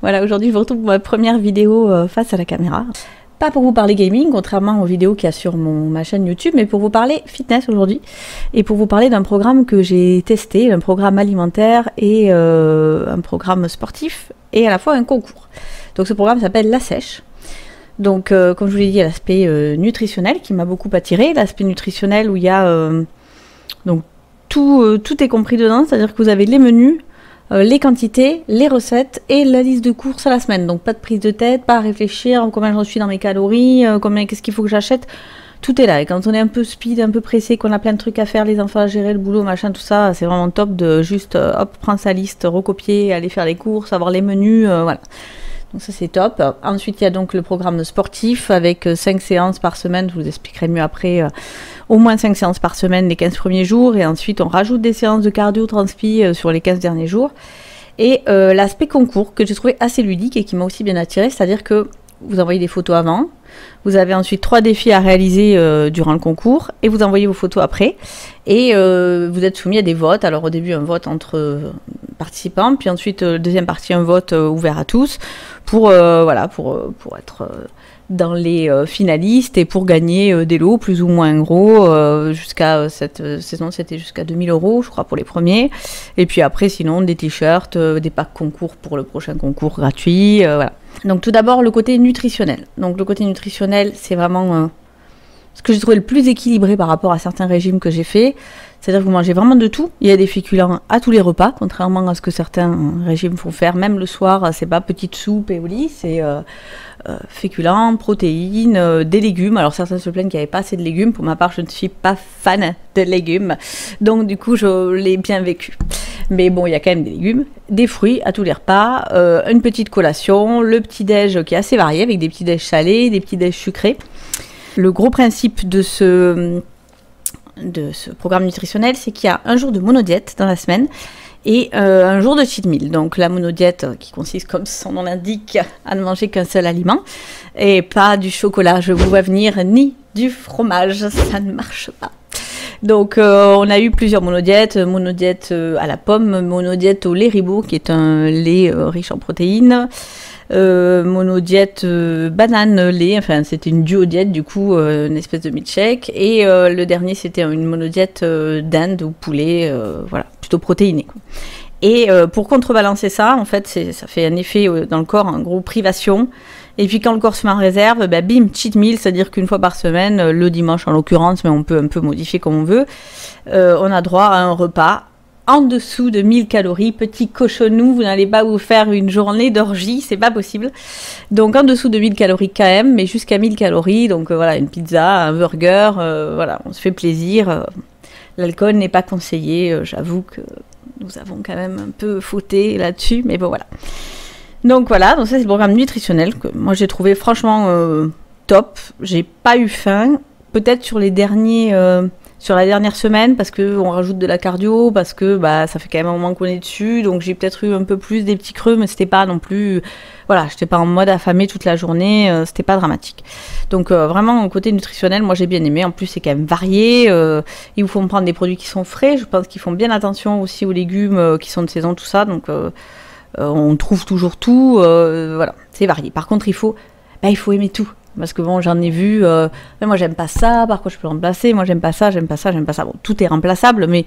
Voilà, aujourd'hui je vous retrouve pour ma première vidéo face à la caméra. Pas pour vous parler gaming, contrairement aux vidéos qu'il y a sur ma chaîne YouTube, mais pour vous parler fitness aujourd'hui. Et pour vous parler d'un programme que j'ai testé, un programme alimentaire et un programme sportif, et à la fois un concours. Donc ce programme s'appelle La Sèche. Donc comme je vous l'ai dit, il y a l'aspect nutritionnel qui m'a beaucoup attiré, l'aspect nutritionnel où il y a donc tout est compris dedans, c'est-à-dire que vous avez les menus, les quantités, les recettes et la liste de courses à la semaine. Donc pas de prise de tête, pas à réfléchir combien j'en suis dans mes calories, qu'est-ce qu'il faut que j'achète. Tout est là. Et quand on est un peu speed, un peu pressé, qu'on a plein de trucs à faire, les enfants à gérer, le boulot, machin, tout ça, c'est vraiment top de juste hop, prendre sa liste, recopier, aller faire les courses, avoir les menus, voilà. Donc ça c'est top. Ensuite il y a donc le programme sportif avec 5 séances par semaine, je vous expliquerai mieux après, au moins 5 séances par semaine les 15 premiers jours, et ensuite on rajoute des séances de cardio transpi sur les 15 derniers jours. Et l'aspect concours que j'ai trouvé assez ludique et qui m'a aussi bien attiré, c'est-à-dire que vous envoyez des photos avant, vous avez ensuite 3 défis à réaliser durant le concours, et vous envoyez vos photos après, et vous êtes soumis à des votes. Alors au début un vote entre participants, puis ensuite deuxième partie un vote ouvert à tous, pour voilà, pour être dans les finalistes et pour gagner des lots plus ou moins gros. Jusqu'à cette saison c'était jusqu'à 2000 € je crois pour les premiers, et puis après sinon des t-shirts, des packs concours pour le prochain concours gratuit, voilà. Donc tout d'abord le côté nutritionnel. Donc le côté nutritionnel c'est vraiment ce que j'ai trouvé le plus équilibré par rapport à certains régimes que j'ai fait. C'est-à-dire que vous mangez vraiment de tout. Il y a des féculents à tous les repas, contrairement à ce que certains régimes font faire. Même le soir, c'est pas petite soupe et au lit, c'est féculents, protéines, des légumes. Alors certains se plaignent qu'il n'y avait pas assez de légumes. Pour ma part, je ne suis pas fan de légumes. Donc du coup, je l'ai bien vécu. Mais bon, il y a quand même des légumes, des fruits à tous les repas, une petite collation, le petit-déj qui est assez varié, avec des petits-déj salés, des petits-déj sucrés. Le gros principe de ce programme nutritionnel, c'est qu'il y a un jour de monodiète dans la semaine et un jour de cheat meal. Donc la monodiète qui consiste, comme son nom l'indique, à ne manger qu'un seul aliment et pas du chocolat, je vous vois venir, ni du fromage, ça ne marche pas. Donc on a eu plusieurs monodiètes, monodiète à la pomme, monodiète au lait ribot qui est un lait riche en protéines, monodiète banane lait, enfin c'était une duodiète du coup, une espèce de milkshake, et le dernier c'était une monodiète dinde ou poulet, voilà, plutôt protéiné quoi. Et pour contrebalancer ça, en fait ça fait un effet dans le corps, en gros privation. Et puis quand le corps se met en réserve, bah, bim, cheat meal, c'est-à-dire qu'une fois par semaine, le dimanche en l'occurrence, mais on peut un peu modifier comme on veut, on a droit à un repas en dessous de 1000 calories, petit cochonou, vous n'allez pas vous faire une journée d'orgie, c'est pas possible. Donc en dessous de 1000 calories quand même, mais jusqu'à 1000 calories, donc voilà, une pizza, un burger, voilà, on se fait plaisir. L'alcool n'est pas conseillé, j'avoue que nous avons quand même un peu fauté là-dessus, mais bon voilà. Donc voilà, donc ça c'est le programme nutritionnel que moi j'ai trouvé franchement top. J'ai pas eu faim, peut-être sur les derniers, sur la dernière semaine, parce que on rajoute de la cardio, parce que bah ça fait quand même un moment qu'on est dessus, donc j'ai peut-être eu un peu plus des petits creux, mais c'était pas non plus, voilà, j'étais pas en mode affamé toute la journée, c'était pas dramatique. Donc vraiment côté nutritionnel, moi j'ai bien aimé. En plus c'est quand même varié, ils vous font prendre des produits qui sont frais. Je pense qu'ils font bien attention aussi aux légumes qui sont de saison, tout ça, donc on trouve toujours tout, voilà, c'est varié. Par contre, il faut aimer tout. Parce que bon, j'en ai vu, mais moi j'aime pas ça, par contre je peux le remplacer, moi j'aime pas ça, j'aime pas ça, j'aime pas ça. Bon, tout est remplaçable, mais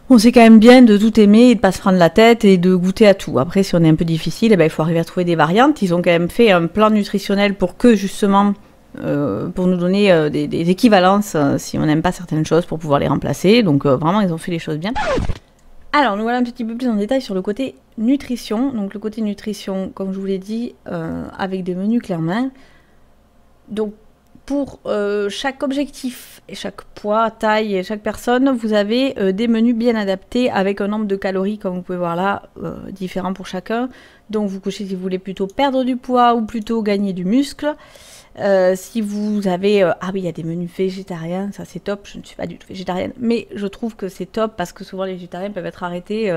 on sait quand même bien de tout aimer et de pas se prendre la tête et de goûter à tout. Après, si on est un peu difficile, eh ben, il faut arriver à trouver des variantes. Ils ont quand même fait un plan nutritionnel pour que justement, pour nous donner des équivalences si on n'aime pas certaines choses pour pouvoir les remplacer. Donc vraiment, ils ont fait les choses bien. Alors, nous voilà un petit peu plus en détail sur le côté nutrition. Donc, le côté nutrition, comme je vous l'ai dit, avec des menus clés en main. Donc, pour chaque objectif et chaque poids, taille et chaque personne, vous avez des menus bien adaptés avec un nombre de calories, comme vous pouvez voir là, différent pour chacun. Donc, vous cochez si vous voulez plutôt perdre du poids ou plutôt gagner du muscle. Si vous avez... ah oui, il y a des menus végétariens, ça c'est top, je ne suis pas du tout végétarienne, mais je trouve que c'est top parce que souvent les végétariens peuvent être arrêtés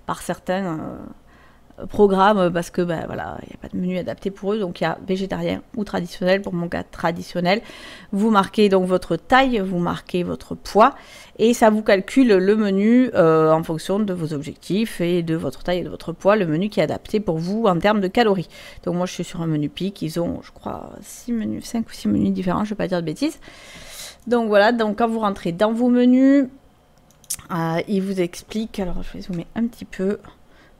par certains programme parce que ben voilà, il n'y a pas de menu adapté pour eux, donc il y a végétarien ou traditionnel. Pour mon cas traditionnel, vous marquez donc votre taille, vous marquez votre poids et ça vous calcule le menu en fonction de vos objectifs et de votre taille et de votre poids, le menu qui est adapté pour vous en termes de calories. Donc moi je suis sur un menu PIC, ils ont je crois 5 ou 6 menus différents, je ne vais pas dire de bêtises. Donc voilà, donc quand vous rentrez dans vos menus, il vous explique, alors je vais zoomer un petit peu.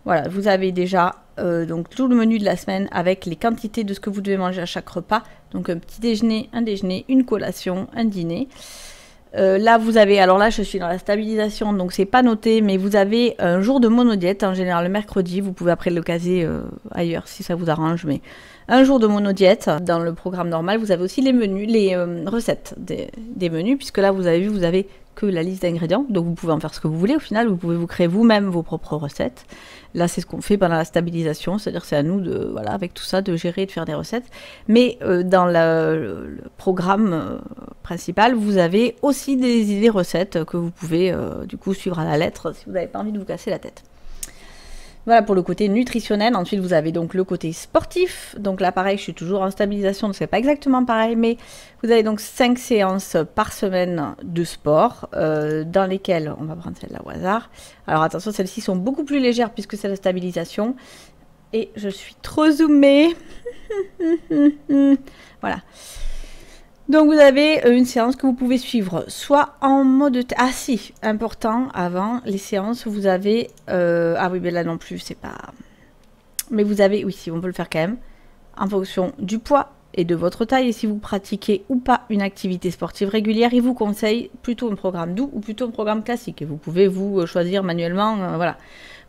Voilà, vous avez déjà donc tout le menu de la semaine avec les quantités de ce que vous devez manger à chaque repas. Donc un petit déjeuner, une collation, un dîner. Là, vous avez, alors là, je suis dans la stabilisation, donc c'est pas noté, mais vous avez un jour de monodiète, en général le mercredi. Vous pouvez après le caser ailleurs si ça vous arrange, mais un jour de monodiète. Dans le programme normal, vous avez aussi les menus, les recettes des menus, puisque là, vous avez vu, vous avez que la liste d'ingrédients, donc vous pouvez en faire ce que vous voulez au final, vous pouvez vous créer vous-même vos propres recettes. Là, c'est ce qu'on fait pendant la stabilisation, c'est-à-dire c'est à nous de, voilà, avec tout ça, de gérer et de faire des recettes. Mais dans le programme principal, vous avez aussi des idées recettes que vous pouvez du coup suivre à la lettre si vous n'avez pas envie de vous casser la tête. Voilà pour le côté nutritionnel. Ensuite, vous avez donc le côté sportif. Donc là, pareil, je suis toujours en stabilisation, donc c'est pas exactement pareil, mais vous avez donc 5 séances par semaine de sport, dans lesquelles, on va prendre celle-là au hasard. Alors attention, celles-ci sont beaucoup plus légères puisque c'est la stabilisation. Et je suis trop zoomée. Voilà. Donc vous avez une séance que vous pouvez suivre soit en mode... Ah si, important, avant les séances, vous avez... Ah oui, mais là non plus, c'est pas... Mais vous avez... Oui, si, on peut le faire quand même. En fonction du poids et de votre taille. Et si vous pratiquez ou pas une activité sportive régulière, il vous conseille plutôt un programme doux ou plutôt un programme classique. Et vous pouvez vous choisir manuellement, voilà.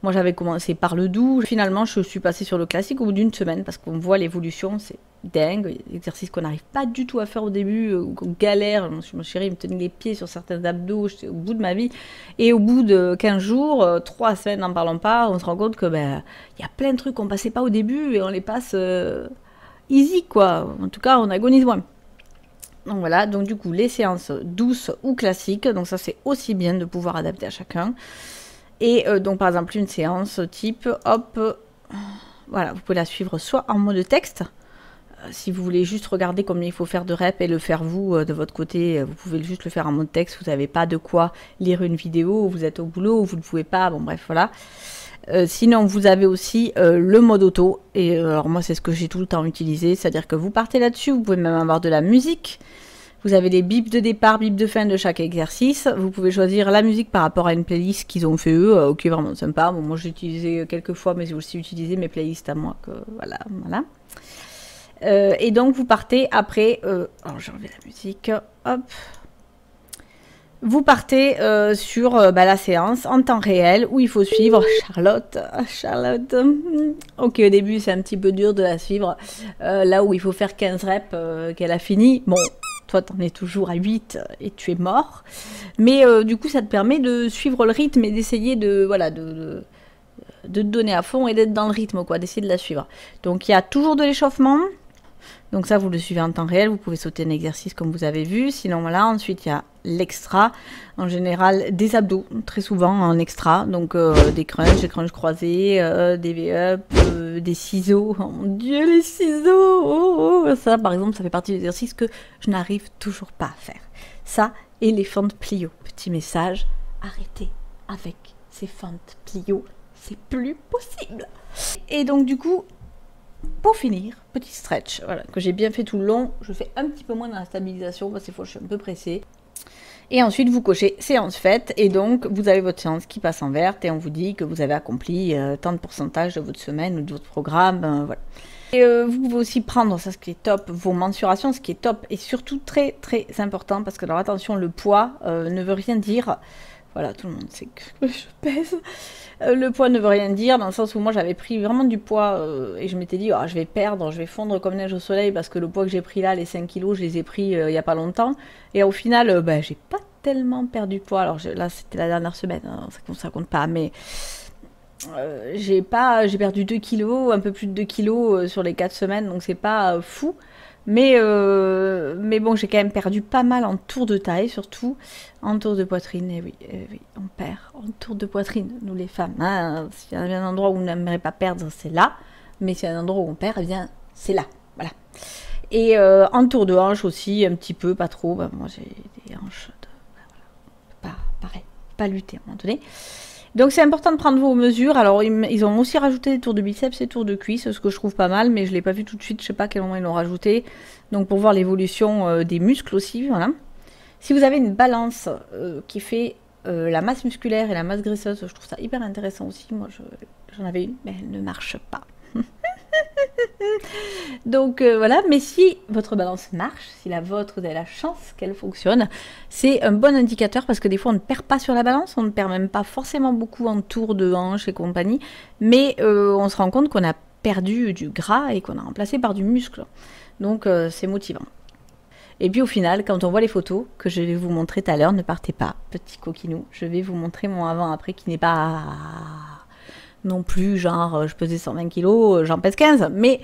Moi, j'avais commencé par le doux. Finalement, je suis passée sur le classique au bout d'une semaine parce qu'on voit l'évolution. C'est dingue. Exercice qu'on n'arrive pas du tout à faire au début, qu'on galère. Mon chéri me tenait les pieds sur certains abdos. J'étais au bout de ma vie. Et au bout de 15 jours, 3 semaines, n'en parlons pas, on se rend compte que ben, y a plein de trucs qu'on passait pas au début et on les passe easy, quoi. En tout cas, on agonise moins. Donc voilà, donc du coup, les séances douces ou classiques. Donc ça, c'est aussi bien de pouvoir adapter à chacun. Et donc par exemple une séance type, hop, voilà, vous pouvez la suivre soit en mode texte, si vous voulez juste regarder combien il faut faire de reps et le faire vous de votre côté, vous pouvez juste le faire en mode texte, vous n'avez pas de quoi lire une vidéo, vous êtes au boulot, ou vous ne pouvez pas, bon bref voilà. Sinon vous avez aussi le mode auto, et alors moi c'est ce que j'ai tout le temps utilisé, c'est-à-dire que vous partez là-dessus, vous pouvez même avoir de la musique. Vous avez les bips de départ, bips de fin de chaque exercice. Vous pouvez choisir la musique par rapport à une playlist qu'ils ont fait eux, qui est vraiment sympa. Bon, moi j'ai utilisé quelques fois, mais j'ai aussi utilisé mes playlists à moi. Voilà, voilà. Et donc vous partez après... alors j'ai enlevé la musique. Hop. Vous partez sur la séance en temps réel où il faut suivre Charlotte. Charlotte. Ok, au début c'est un petit peu dur de la suivre. Là où il faut faire 15 reps qu'elle a fini. Bon... Toi, t'en es toujours à 8 et tu es mort. Mais du coup, ça te permet de suivre le rythme et d'essayer de, voilà, de te donner à fond et d'être dans le rythme, quoi, d'essayer de la suivre. Donc, il y a toujours de l'échauffement. Donc ça, vous le suivez en temps réel. Vous pouvez sauter un exercice comme vous avez vu. Sinon, voilà. Ensuite, il y a l'extra. En général, des abdos, très souvent en extra. Donc, des crunchs croisés, des V-up, des ciseaux. Oh mon Dieu, les ciseaux! Ça, par exemple, ça fait partie des exercices que je n'arrive toujours pas à faire. Ça et les fentes plio. Petit message, arrêtez avec ces fentes plio. C'est plus possible. Et donc, du coup... Pour finir, petit stretch, voilà, que j'ai bien fait tout le long. Je fais un petit peu moins dans la stabilisation parce que je suis un peu pressée. Et ensuite, vous cochez séance faite et donc vous avez votre séance qui passe en verte et on vous dit que vous avez accompli tant de pourcentage de votre semaine ou de votre programme. Voilà. Et vous pouvez aussi prendre, ça ce qui est top, vos mensurations, ce qui est top et surtout très très important parce que alors attention, le poids ne veut rien dire. Voilà, tout le monde sait que je pèse. Le poids ne veut rien dire, dans le sens où moi j'avais pris vraiment du poids et je m'étais dit, oh, je vais perdre, je vais fondre comme neige au soleil parce que le poids que j'ai pris là, les 5 kilos, je les ai pris il n'y a pas longtemps. Et au final, j'ai pas tellement perdu de poids. Alors là, c'était la dernière semaine, hein, ça compte pas, mais j'ai perdu 2 kilos, un peu plus de 2 kilos sur les 4 semaines, donc c'est pas fou. Mais bon, j'ai quand même perdu pas mal en tour de taille, surtout en tour de poitrine. Et oui, on perd en tour de poitrine, nous les femmes. Hein. S'il y a un endroit où on n'aimerait pas perdre, c'est là. Mais s'il y a un endroit où on perd, eh bien, c'est là. Voilà. Et en tour de hanche aussi, un petit peu, pas trop. Bah, moi, j'ai des hanches voilà. Pareil, pas lutter à un moment donné. Donc c'est important de prendre vos mesures. Alors ils ont aussi rajouté des tours de biceps et tours de cuisses, ce que je trouve pas mal, mais je ne l'ai pas vu tout de suite, je sais pas à quel moment ils l'ont rajouté. Donc pour voir l'évolution des muscles aussi, voilà. Si vous avez une balance qui fait la masse musculaire et la masse graisseuse, je trouve ça hyper intéressant aussi. Moi j'en avais une, mais elle ne marche pas. Donc voilà, mais si votre balance marche, si la vôtre, vous avez la chance qu'elle fonctionne, c'est un bon indicateur parce que des fois on ne perd pas sur la balance, on ne perd même pas forcément beaucoup en tour de hanche et compagnie, mais on se rend compte qu'on a perdu du gras et qu'on a remplacé par du muscle. Donc c'est motivant. Et puis au final, quand on voit les photos que je vais vous montrer tout à l'heure, ne partez pas, petit coquinou, je vais vous montrer mon avant-après qui n'est pas non plus genre je pesais 120 kg, j'en pèse 15, mais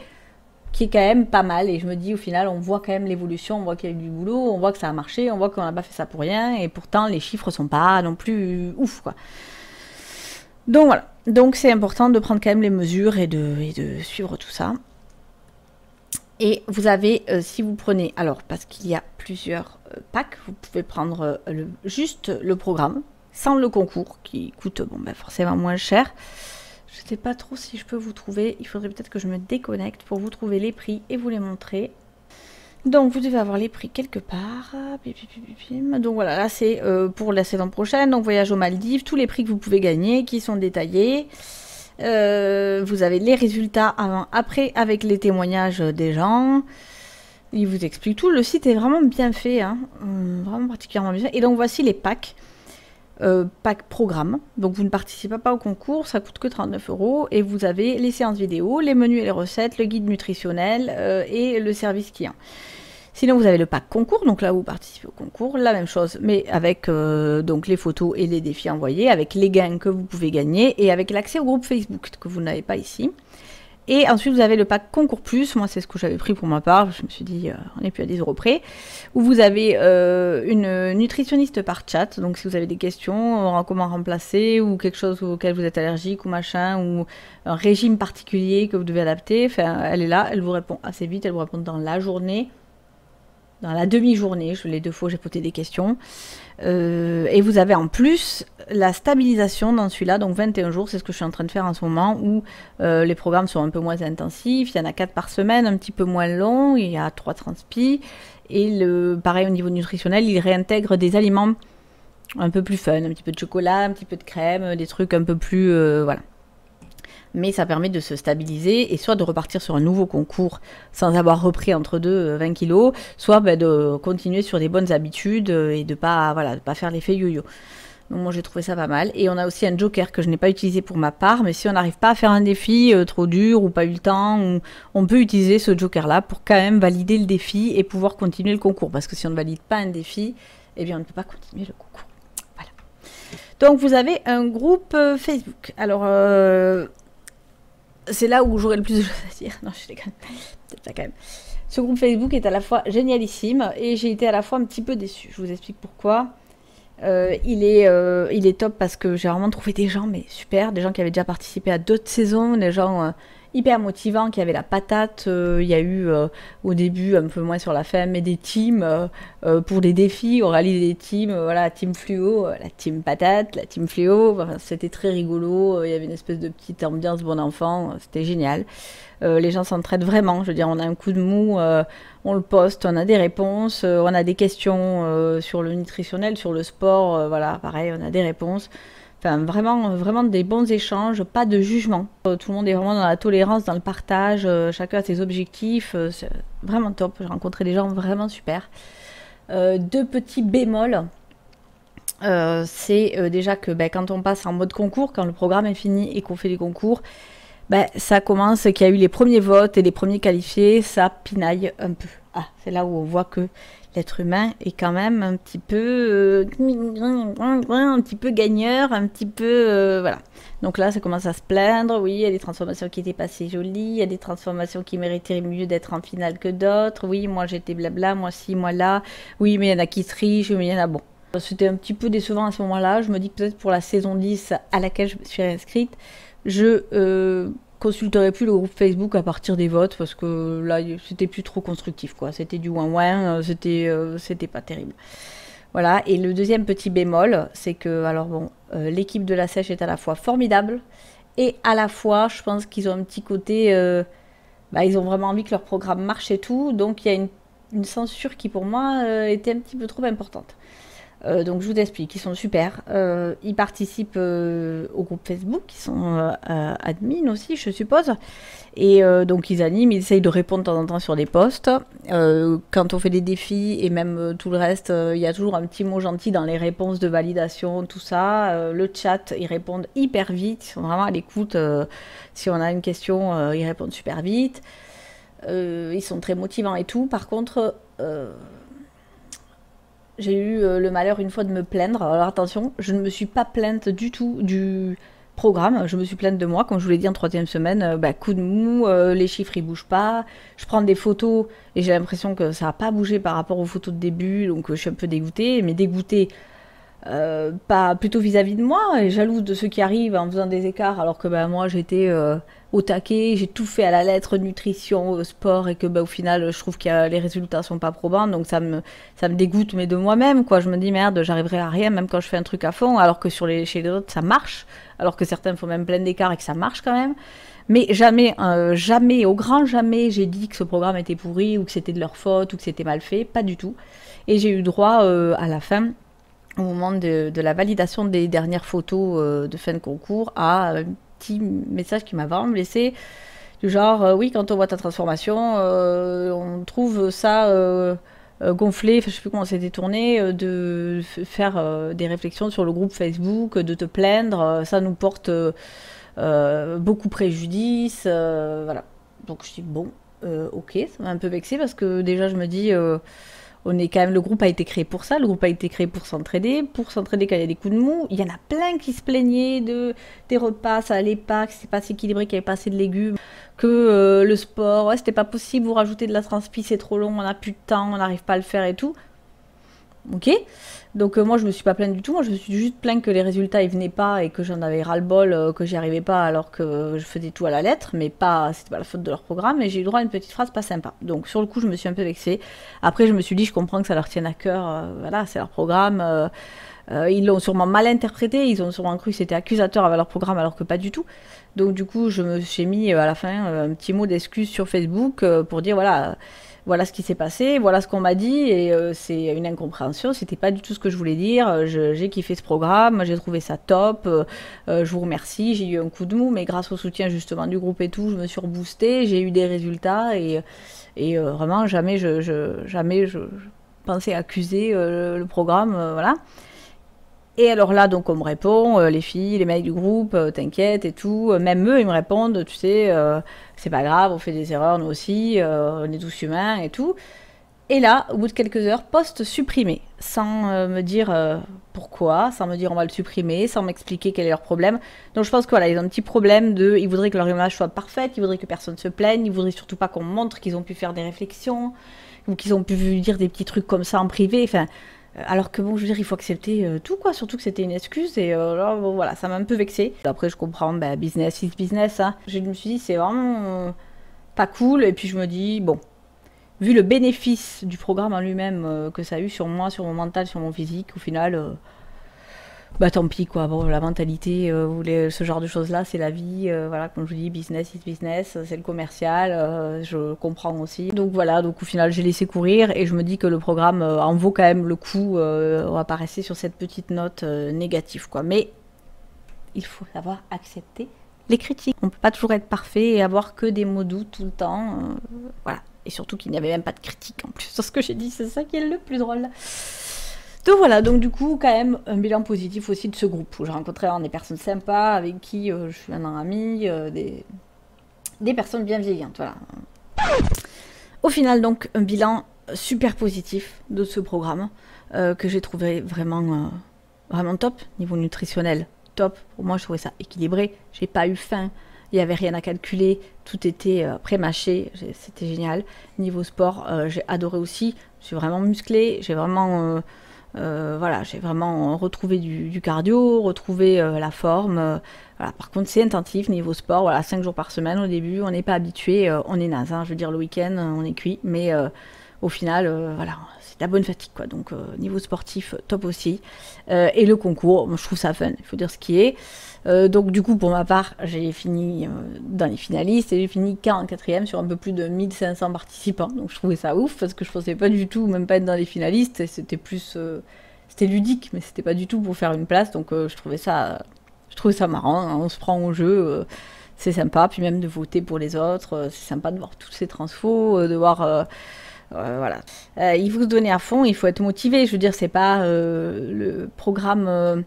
qui est quand même pas mal. Et je me dis au final on voit quand même l'évolution, on voit qu'il y a eu du boulot, on voit que ça a marché, on voit qu'on n'a pas fait ça pour rien, et pourtant les chiffres sont pas non plus ouf quoi. Donc voilà, donc c'est important de prendre quand même les mesures et de suivre tout ça. Et vous avez, si vous prenez, alors parce qu'il y a plusieurs packs, vous pouvez prendre juste le programme, sans le concours, qui coûte bon, ben, forcément moins cher. Je ne sais pas trop si je peux vous trouver, il faudrait peut-être que je me déconnecte pour vous trouver les prix et vous les montrer. Donc vous devez avoir les prix quelque part. Donc voilà, là c'est pour la saison prochaine, donc voyage aux Maldives, tous les prix que vous pouvez gagner qui sont détaillés. Vous avez les résultats avant-après avec les témoignages des gens. Il vous explique tout. Le site est vraiment bien fait, hein. Vraiment particulièrement bien fait. Et donc voici les packs. Pack programme. Donc vous ne participez pas au concours, ça coûte que 39 €. Et vous avez les séances vidéo, les menus et les recettes, le guide nutritionnel et le service client. Sinon, vous avez le pack concours, donc là où vous participez au concours, la même chose, mais avec donc les photos et les défis envoyés, avec les gains que vous pouvez gagner et avec l'accès au groupe Facebook que vous n'avez pas ici. Et ensuite, vous avez le pack concours plus, moi c'est ce que j'avais pris pour ma part, je me suis dit on n'est plus à 10 € près, où vous avez une nutritionniste par chat, donc si vous avez des questions, comment remplacer, ou quelque chose auquel vous êtes allergique, ou machin, ou un régime particulier que vous devez adapter, enfin, elle est là, elle vous répond assez vite, elle vous répond dans la journée, dans la demi-journée, les 2 fois j'ai posé des questions. Et vous avez en plus la stabilisation dans celui-là, donc 21 jours, c'est ce que je suis en train de faire en ce moment, où les programmes sont un peu moins intensifs, il y en a 4 par semaine, un petit peu moins long, il y a 3 transpi, et pareil au niveau nutritionnel, il réintègre des aliments un peu plus fun, un petit peu de chocolat, un petit peu de crème, des trucs un peu plus... voilà. Mais ça permet de se stabiliser et soit de repartir sur un nouveau concours sans avoir repris entre deux 20 kilos, soit de continuer sur des bonnes habitudes et de pas faire l'effet yo-yo. Donc moi j'ai trouvé ça pas mal. Et on a aussi un joker que je n'ai pas utilisé pour ma part, mais si on n'arrive pas à faire un défi trop dur ou pas eu le temps, on peut utiliser ce joker là pour quand même valider le défi et pouvoir continuer le concours. Parce que si on ne valide pas un défi, eh bien on ne peut pas continuer le concours. Voilà. Donc vous avez un groupe Facebook. Alors... c'est là où j'aurais le plus de choses à dire. Non, je déconne. Peut-être pas quand même. Ce groupe Facebook est à la fois génialissime et j'ai été à la fois un petit peu déçue. Je vous explique pourquoi. Il est top parce que j'ai vraiment trouvé des gens mais super, des gens qui avaient déjà participé à d'autres saisons, des gens hyper motivants, qui avaient la patate. Il y a eu au début, un peu moins sur la fin, mais des teams pour des défis. On réalise des teams, voilà, team fluo, la team patate, la team fluo. Enfin, c'était très rigolo. Il y avait une espèce de petite ambiance bon enfant. C'était génial. Les gens s'entraident vraiment. Je veux dire, on a un coup de mou, on le poste, on a des réponses, on a des questions sur le nutritionnel, sur le sport. Voilà, pareil, on a des réponses. Enfin, vraiment, vraiment des bons échanges, pas de jugement. Tout le monde est vraiment dans la tolérance, dans le partage, chacun a ses objectifs, c'est vraiment top. J'ai rencontré des gens vraiment super. 2 petits bémols, c'est déjà que quand on passe en mode concours, quand le programme est fini et qu'on fait les concours, Ben, ça commence qu'il y a eu les premiers votes et les premiers qualifiés, ça pinaille un peu. Ah, c'est là où on voit que l'être humain est quand même un petit peu gagneur, un petit peu voilà. Donc là, ça commence à se plaindre. Oui, il y a des transformations qui étaient pas si jolies, il y a des transformations qui mériteraient mieux d'être en finale que d'autres. Oui, moi j'étais blabla, moi ci, moi là. Oui, mais il y en a qui trichent, mais il y en a bon. C'était un petit peu décevant à ce moment-là. Je me dis que peut-être pour la saison 10 à laquelle je me suis inscrite, je consulterai plus le groupe Facebook à partir des votes parce que là c'était plus trop constructif quoi. C'était du ouin-ouin, c'était pas terrible. Voilà, et le deuxième petit bémol, c'est que alors bon, l'équipe de la Sèche est à la fois formidable et à la fois je pense qu'ils ont un petit côté ils ont vraiment envie que leur programme marche et tout, donc il y a une censure qui pour moi était un petit peu trop importante. Donc je vous explique, ils sont super. Ils participent au groupe Facebook, ils sont admin aussi, je suppose. Et donc ils animent, ils essayent de répondre de temps en temps sur des posts. Quand on fait des défis et même tout le reste, il y a toujours un petit mot gentil dans les réponses de validation, tout ça. Le chat, ils répondent hyper vite, ils sont vraiment à l'écoute. Si on a une question, ils répondent super vite. Ils sont très motivants et tout. Par contre... j'ai eu le malheur une fois de me plaindre. Alors attention, je ne me suis pas plainte du tout du programme. Je me suis plainte de moi, comme je vous l'ai dit en troisième semaine. Coup de mou, les chiffres ils bougent pas. Je prends des photos et j'ai l'impression que ça n'a pas bougé par rapport aux photos de début. Donc je suis un peu dégoûtée. Mais dégoûtée, pas plutôt vis-à-vis de moi et jalouse de ceux qui arrivent en faisant des écarts alors que moi j'étais au taquet, j'ai tout fait à la lettre, nutrition, sport et que au final je trouve que les résultats sont pas probants donc ça me dégoûte mais de moi-même quoi. Je me dis merde, j'arriverai à rien même quand je fais un truc à fond alors que chez les autres ça marche, alors que certains font même plein d'écarts et que ça marche quand même. Mais jamais, jamais, au grand jamais, j'ai dit que ce programme était pourri ou que c'était de leur faute ou que c'était mal fait, pas du tout. Et j'ai eu droit à la fin, au moment de la validation des dernières photos de fin de concours, à un petit message qui m'a vraiment blessée, du genre oui, quand on voit ta transformation, on trouve ça gonflé, enfin, je sais plus comment c'était tourné, de faire des réflexions sur le groupe Facebook, de te plaindre, ça nous porte beaucoup préjudice, voilà. Donc je dis bon, ok, ça m'a un peu vexée parce que déjà je me dis on est quand même, le groupe a été créé pour ça, le groupe a été créé pour s'entraider quand il y a des coups de mou. Il y en a plein qui se plaignaient des repas, ça allait pas, que c'était pas assez équilibré, qu'il y avait pas assez de légumes, que le sport, ouais, c'était pas possible, vous rajoutez de la transpi, c'est trop long, on a plus de temps, on n'arrive pas à le faire et tout. Ok, donc moi je me suis pas plainte du tout, moi je me suis juste plainte que les résultats ils venaient pas et que j'en avais ras-le-bol, que j'y arrivais pas alors que je faisais tout à la lettre, mais pas, c'était pas la faute de leur programme, et j'ai eu droit à une petite phrase pas sympa. Donc sur le coup je me suis un peu vexée. Après je me suis dit je comprends que ça leur tienne à cœur, voilà, c'est leur programme, ils l'ont sûrement mal interprété, ils ont sûrement cru que c'était accusateur avec leur programme alors que pas du tout. Donc du coup je me suis mis à la fin un petit mot d'excuse sur Facebook pour dire voilà, voilà ce qui s'est passé, voilà ce qu'on m'a dit, et c'est une incompréhension, c'était pas du tout ce que je voulais dire, j'ai kiffé ce programme, j'ai trouvé ça top, je vous remercie, j'ai eu un coup de mou, mais grâce au soutien justement du groupe et tout, je me suis reboostée, j'ai eu des résultats, et vraiment jamais je pensais accuser le programme, voilà. Et alors là, donc on me répond, les filles, les mecs du groupe, t'inquiète et tout. Même eux, ils me répondent, tu sais, c'est pas grave, on fait des erreurs, nous aussi, on est tous humains et tout. Et là, au bout de quelques heures, post supprimé, sans me dire pourquoi, sans me dire on va le supprimer, sans m'expliquer quel est leur problème. Donc je pense que voilà, ils ont un petit problème ils voudraient que leur image soit parfaite, ils voudraient que personne se plaigne, ils voudraient surtout pas qu'on montre qu'ils ont pu faire des réflexions, ou qu'ils ont pu dire des petits trucs comme ça en privé, enfin... Alors que bon, je veux dire, il faut accepter tout quoi, surtout que c'était une excuse et là, bon, voilà, ça m'a un peu vexée. Après, je comprends, business is business. Hein. Je me suis dit, c'est vraiment pas cool. Et puis je me dis, bon, vu le bénéfice du programme en lui-même que ça a eu sur moi, sur mon mental, sur mon physique, au final, tant pis quoi. Bon, la mentalité, ce genre de choses-là, c'est la vie. Voilà, comme je vous dis, business is business, c'est le commercial. Je comprends aussi. Donc voilà, donc au final, j'ai laissé courir et je me dis que le programme en vaut quand même le coup. On va pas rester sur cette petite note négative quoi. Mais il faut savoir accepter les critiques. On peut pas toujours être parfait et avoir que des mots doux tout le temps. Voilà. Et surtout qu'il n'y avait même pas de critique en plus sur ce que j'ai dit. C'est ça qui est le plus drôle. Donc voilà, donc du coup, quand même, un bilan positif aussi de ce groupe, où j'ai rencontré des personnes sympas, avec qui je suis maintenant amie, des personnes bienveillantes. Voilà. Au final, donc, un bilan super positif de ce programme que j'ai trouvé vraiment, vraiment top. Niveau nutritionnel, top. Pour moi, je trouvais ça équilibré. J'ai pas eu faim. Il n'y avait rien à calculer. Tout était pré-mâché. C'était génial. Niveau sport, j'ai adoré aussi. Je suis vraiment musclée. J'ai vraiment... voilà, j'ai vraiment retrouvé du cardio, retrouvé la forme. Voilà. Par contre, c'est intensif niveau sport. Voilà, 5 jours par semaine au début, on n'est pas habitué, on est naze. Hein, je veux dire, le week-end, on est cuit, mais au final, voilà, c'est de la bonne fatigue, quoi. Donc, niveau sportif, top aussi. Et le concours, moi, je trouve ça fun, il faut dire ce qui est. Donc, du coup, pour ma part, j'ai fini dans les finalistes et j'ai fini 44e sur un peu plus de 1500 participants. Donc, je trouvais ça ouf parce que je pensais pas du tout, même pas être dans les finalistes. C'était plus. C'était ludique, mais c'était pas du tout pour faire une place. Donc, je trouvais ça marrant. Hein, on se prend au jeu. C'est sympa. Puis, même de voter pour les autres. C'est sympa de voir toutes ces transfos, de voir. Voilà. Il faut se donner à fond, il faut être motivé. Je veux dire, c'est pas le programme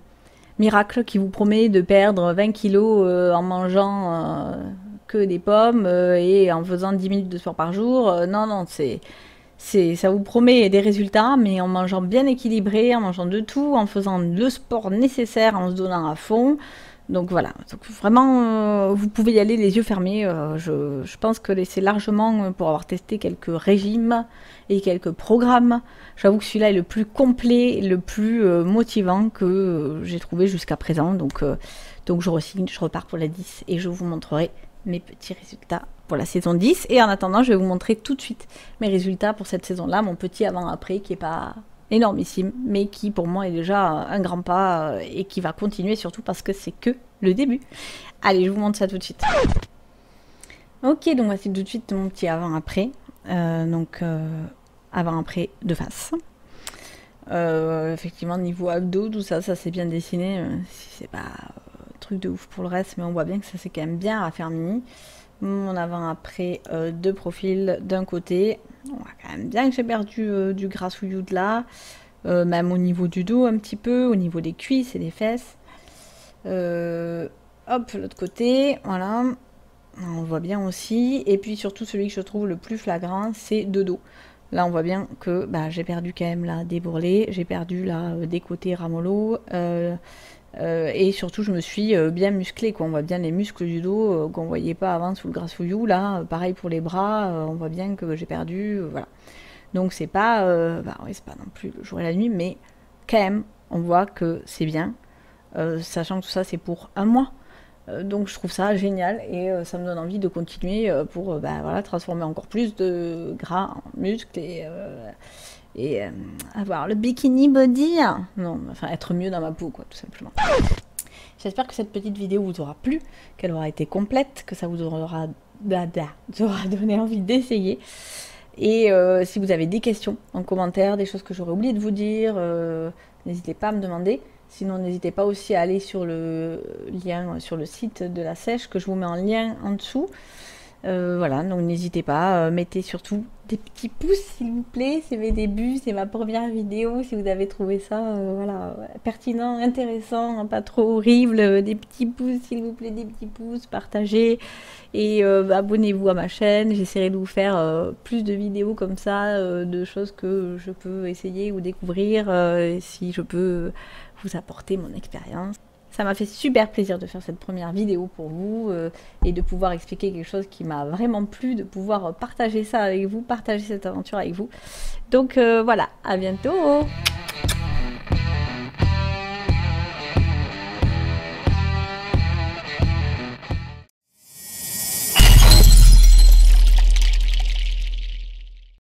miracle qui vous promet de perdre 20 kilos en mangeant que des pommes et en faisant 10 minutes de sport par jour. Non, non, ça vous promet des résultats, mais en mangeant bien équilibré, en mangeant de tout, en faisant le sport nécessaire, en se donnant à fond. Donc voilà, donc vraiment, vous pouvez y aller les yeux fermés. Je pense que c'est largement pour avoir testé quelques régimes et quelques programmes. J'avoue que celui-là est le plus complet, le plus motivant que j'ai trouvé jusqu'à présent. Donc je re-signe, je repars pour la 10 et je vous montrerai mes petits résultats pour la saison 10. Et en attendant, je vais vous montrer tout de suite mes résultats pour cette saison-là, mon petit avant-après qui n'est pas énormissime, mais qui pour moi est déjà un grand pas et qui va continuer surtout parce que c'est que le début. Allez, je vous montre ça tout de suite. Ok, donc voici tout de suite mon petit avant-après. Avant-après de face. Effectivement, niveau abdos, tout ça, ça s'est bien dessiné. Si c'est pas truc de ouf pour le reste, mais on voit bien que ça s'est quand même bien raffermi. Mon avant-après de profil d'un côté. On voit quand même bien que j'ai perdu du grassouilloud là, même au niveau du dos un petit peu, au niveau des cuisses et des fesses. Hop, l'autre côté, voilà. On voit bien aussi. Et puis surtout celui que je trouve le plus flagrant, c'est de dos. Là on voit bien que j'ai perdu quand même là des bourrelets, j'ai perdu là des côtés ramollo. Et surtout, je me suis bien musclée, quoi. On voit bien les muscles du dos qu'on voyait pas avant sous le grassouillou. Là, pareil pour les bras, on voit bien que j'ai perdu. Voilà. Donc, c'est pas, oui, c'est pas non plus le jour et la nuit, mais quand même, on voit que c'est bien, sachant que tout ça, c'est pour un mois. Donc, je trouve ça génial et ça me donne envie de continuer pour voilà, transformer encore plus de gras en muscles et avoir le bikini body, non, enfin être mieux dans ma peau, quoi, tout simplement. J'espère que cette petite vidéo vous aura plu, qu'elle aura été complète, que ça vous aura donné envie d'essayer. Et si vous avez des questions en commentaire, des choses que j'aurais oublié de vous dire, n'hésitez pas à me demander. Sinon, n'hésitez pas aussi à aller sur le lien sur le site de la sèche que je vous mets en lien en dessous. Voilà, donc n'hésitez pas, mettez surtout des petits pouces s'il vous plaît, c'est mes débuts, c'est ma première vidéo, si vous avez trouvé ça voilà, pertinent, intéressant, pas trop horrible, des petits pouces s'il vous plaît, des petits pouces, partagez et abonnez-vous à ma chaîne, j'essaierai de vous faire plus de vidéos comme ça, de choses que je peux essayer ou découvrir, si je peux vous apporter mon expérience. Ça m'a fait super plaisir de faire cette première vidéo pour vous et de pouvoir expliquer quelque chose qui m'a vraiment plu, de pouvoir partager ça avec vous, partager cette aventure avec vous. Donc voilà, à bientôt!